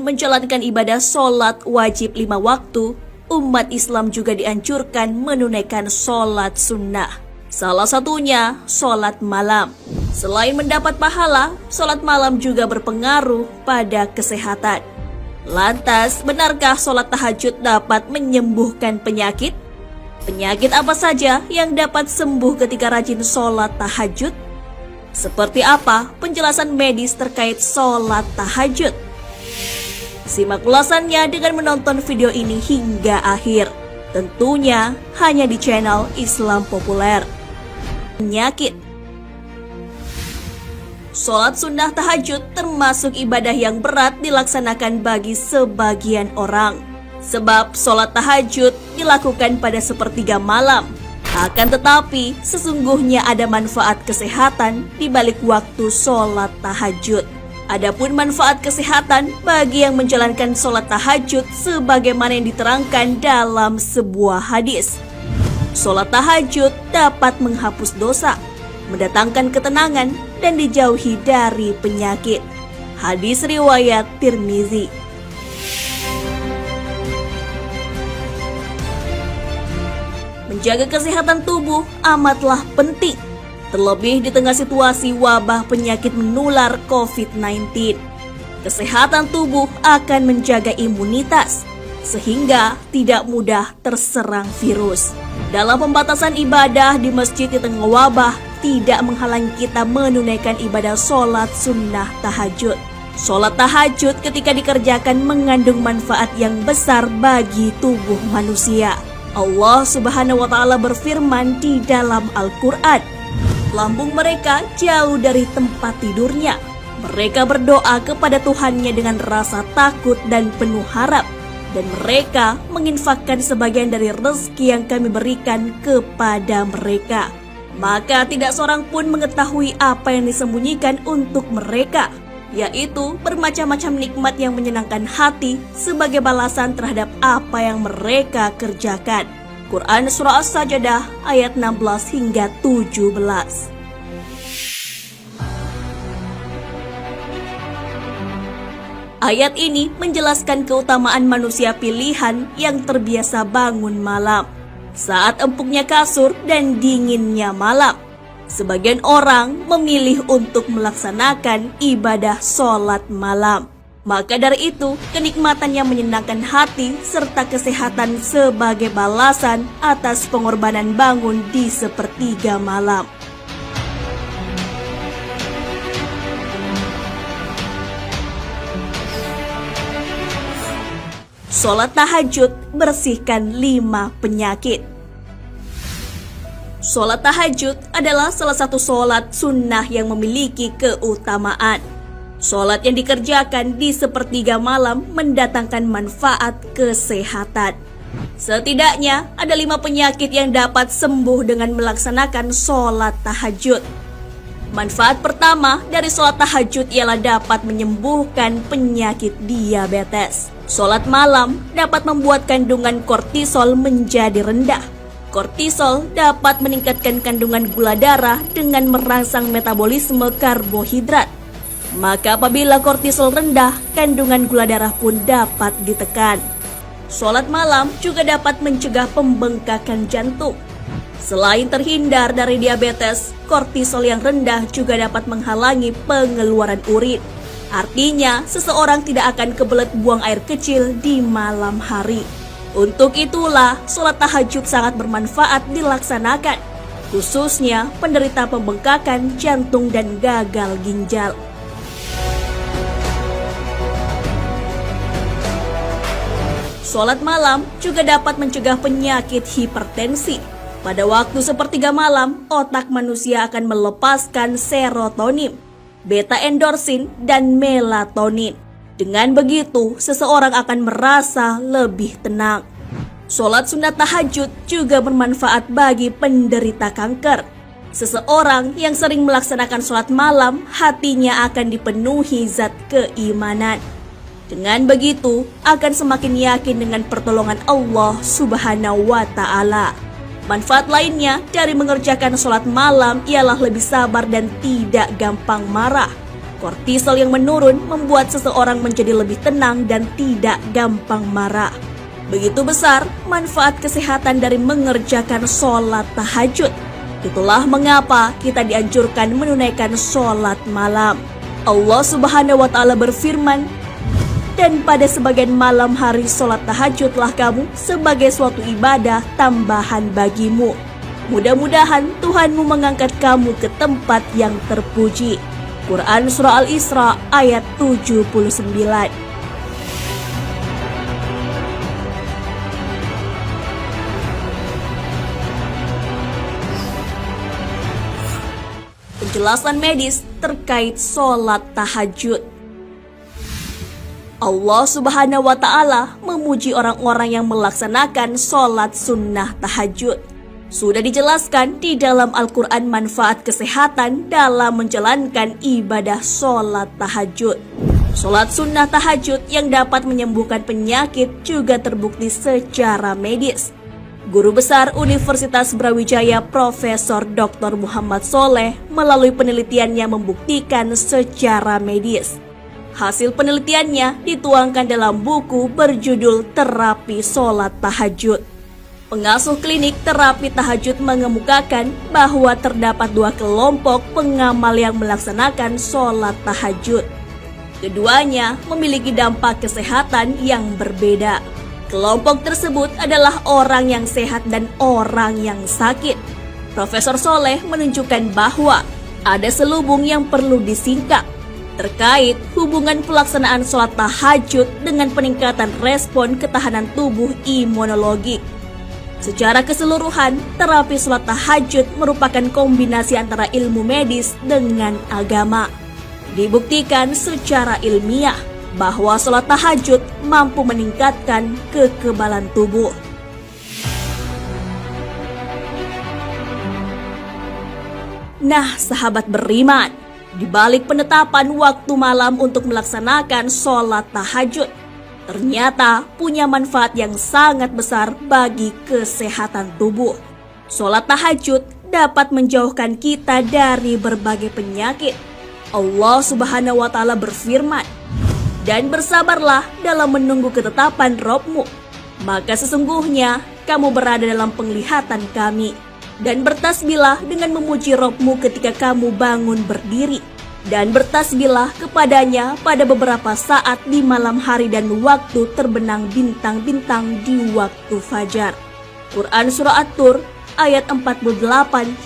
Menjalankan ibadah sholat wajib 5 waktu, umat Islam juga dianjurkan menunaikan sholat sunnah. Salah satunya sholat malam. Selain mendapat pahala, sholat malam juga berpengaruh pada kesehatan. Lantas, benarkah sholat tahajud dapat menyembuhkan penyakit? Penyakit apa saja yang dapat sembuh ketika rajin sholat tahajud? Seperti apa penjelasan medis terkait sholat tahajud? Simak ulasannya dengan menonton video ini hingga akhir. Tentunya hanya di channel Islam Populer. Penyakit. Sholat sunnah tahajud termasuk ibadah yang berat dilaksanakan bagi sebagian orang. Sebab sholat tahajud dilakukan pada sepertiga malam. Akan tetapi, sesungguhnya ada manfaat kesehatan di balik waktu sholat tahajud. Adapun manfaat kesehatan bagi yang menjalankan sholat tahajud sebagaimana yang diterangkan dalam sebuah hadis. Sholat tahajud dapat menghapus dosa, mendatangkan ketenangan, dan dijauhi dari penyakit. Hadis riwayat Tirmizi. Menjaga kesehatan tubuh amatlah penting, terlebih di tengah situasi wabah penyakit menular COVID-19. Kesehatan tubuh akan menjaga imunitas, sehingga tidak mudah terserang virus. Dalam pembatasan ibadah di masjid di tengah wabah, tidak menghalangi kita menunaikan ibadah sholat sunnah tahajud. Sholat tahajud ketika dikerjakan mengandung manfaat yang besar bagi tubuh manusia. Allah Subhanahu wa Ta'ala berfirman di dalam Al-Quran, lambung mereka jauh dari tempat tidurnya. Mereka berdoa kepada Tuhannya dengan rasa takut dan penuh harap. Dan mereka menginfakkan sebagian dari rezeki yang kami berikan kepada mereka. Maka tidak seorang pun mengetahui apa yang disembunyikan untuk mereka, yaitu bermacam-macam nikmat yang menyenangkan hati sebagai balasan terhadap apa yang mereka kerjakan. Quran Surah As-Sajdah ayat 16 hingga 17. Ayat ini menjelaskan keutamaan manusia pilihan yang terbiasa bangun malam saat empuknya kasur dan dinginnya malam. Sebagian orang memilih untuk melaksanakan ibadah sholat malam. Maka dari itu, kenikmatan yang menyenangkan hati serta kesehatan sebagai balasan atas pengorbanan bangun di sepertiga malam. Sholat tahajud bersihkan 5 penyakit. Sholat tahajud adalah salah satu sholat sunnah yang memiliki keutamaan. Sholat yang dikerjakan di sepertiga malam mendatangkan manfaat kesehatan. Setidaknya ada 5 penyakit yang dapat sembuh dengan melaksanakan sholat tahajud. Manfaat pertama dari sholat tahajud ialah dapat menyembuhkan penyakit diabetes. Sholat malam dapat membuat kandungan kortisol menjadi rendah. Kortisol dapat meningkatkan kandungan gula darah dengan merangsang metabolisme karbohidrat. Maka apabila kortisol rendah, kandungan gula darah pun dapat ditekan. Sholat malam juga dapat mencegah pembengkakan jantung. Selain terhindar dari diabetes, kortisol yang rendah juga dapat menghalangi pengeluaran urin. Artinya, seseorang tidak akan kebelet buang air kecil di malam hari. Untuk itulah, sholat tahajud sangat bermanfaat dilaksanakan, khususnya penderita pembengkakan jantung dan gagal ginjal. Sholat malam juga dapat mencegah penyakit hipertensi. Pada waktu sepertiga malam, otak manusia akan melepaskan serotonin, beta endorfin, dan melatonin. Dengan begitu, seseorang akan merasa lebih tenang. Sholat sunat tahajud juga bermanfaat bagi penderita kanker. Seseorang yang sering melaksanakan sholat malam, hatinya akan dipenuhi zat keimanan. Dengan begitu, akan semakin yakin dengan pertolongan Allah Subhanahu wa Ta'ala. Manfaat lainnya dari mengerjakan sholat malam ialah lebih sabar dan tidak gampang marah. Kortisol yang menurun membuat seseorang menjadi lebih tenang dan tidak gampang marah. Begitu besar manfaat kesehatan dari mengerjakan sholat tahajud. Itulah mengapa kita dianjurkan menunaikan sholat malam. Allah Subhanahu wa Ta'ala berfirman, "Dan pada sebagian malam hari sholat tahajudlah kamu sebagai suatu ibadah tambahan bagimu. Mudah-mudahan Tuhanmu mengangkat kamu ke tempat yang terpuji." Quran Surah Al-Isra ayat 79. Penjelasan medis terkait sholat tahajud. Allah Subhanahu wa Ta'ala memuji orang-orang yang melaksanakan sholat sunnah tahajud. Sudah dijelaskan di dalam Al-Quran manfaat kesehatan dalam menjalankan ibadah sholat tahajud. Sholat sunnah tahajud yang dapat menyembuhkan penyakit juga terbukti secara medis. Guru Besar Universitas Brawijaya Profesor Dr. Muhammad Soleh melalui penelitiannya membuktikan secara medis. Hasil penelitiannya dituangkan dalam buku berjudul Terapi Sholat Tahajud. Pengasuh klinik terapi tahajud mengemukakan bahwa terdapat dua kelompok pengamal yang melaksanakan sholat tahajud. Keduanya memiliki dampak kesehatan yang berbeda. Kelompok tersebut adalah orang yang sehat dan orang yang sakit. Profesor Soleh menunjukkan bahwa ada selubung yang perlu disingkap terkait hubungan pelaksanaan sholat tahajud dengan peningkatan respon ketahanan tubuh imunologik. Secara keseluruhan, terapi sholat tahajud merupakan kombinasi antara ilmu medis dengan agama. Dibuktikan secara ilmiah bahwa sholat tahajud mampu meningkatkan kekebalan tubuh. Nah, sahabat beriman, di balik penetapan waktu malam untuk melaksanakan sholat tahajud, ternyata punya manfaat yang sangat besar bagi kesehatan tubuh. Sholat tahajud dapat menjauhkan kita dari berbagai penyakit. Allah Subhanahu wa Ta'ala berfirman, "Dan bersabarlah dalam menunggu ketetapan Rabb-Mu, maka sesungguhnya kamu berada dalam penglihatan kami. Dan bertasbihlah dengan memuji Rabb-Mu ketika kamu bangun berdiri. Dan bertasbihlah kepadanya pada beberapa saat di malam hari dan waktu terbenam bintang-bintang di waktu fajar." Quran Surah At-Tur ayat 48